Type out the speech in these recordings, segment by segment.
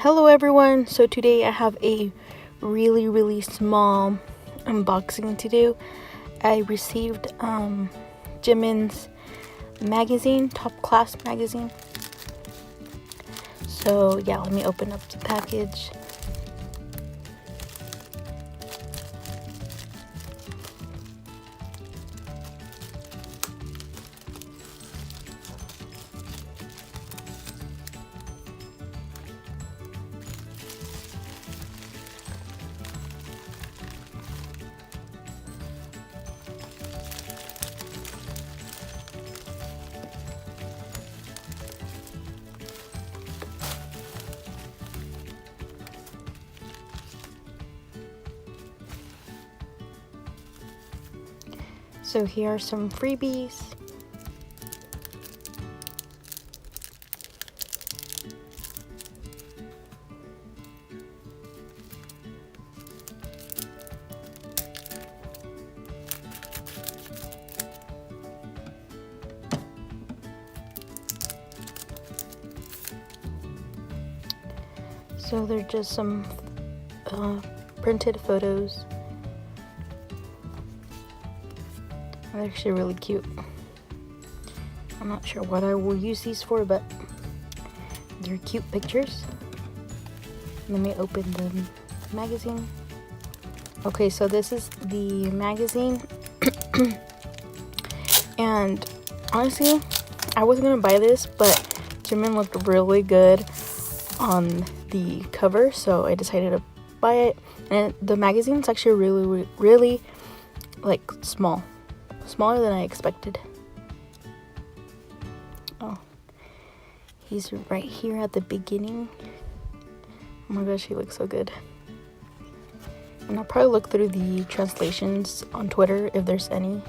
Hello everyone, so today I have a really small unboxing to do. I received Jimin's magazine, Topclass magazine. So yeah, let me open up the package. So here are some freebies. So they're just some printed photos. They're actually really cute. I'm not sure what I will use these for, but they're cute pictures. Let me open the magazine. Okay, so this is the magazine. And honestly, I wasn't gonna buy this, but Jimin looked really good on the cover, so I decided to buy it. And the magazine's actually really like smaller than I expected. Oh, he's right here at the beginning. Oh my gosh, he looks so good. And I'll probably look through the translations on Twitter if there's any.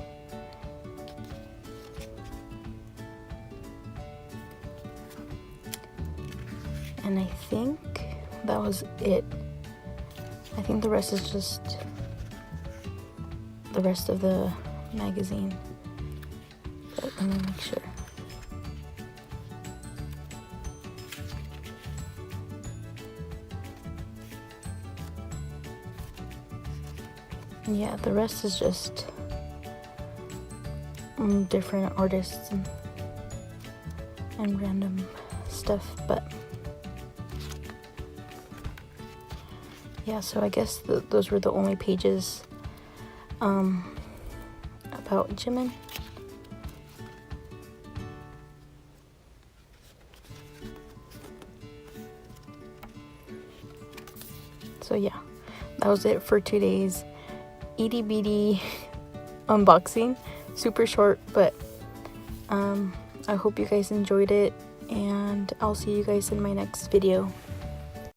And I think that was it. I think the rest is just the rest of the magazine. But let me make sure. Yeah, the rest is just different artists and random stuff, but yeah, so I guess those were the only pages about Jimin. So yeah, that was it for today's itty bitty unboxing. Super short, but I hope you guys enjoyed it, and I'll see you guys in my next video.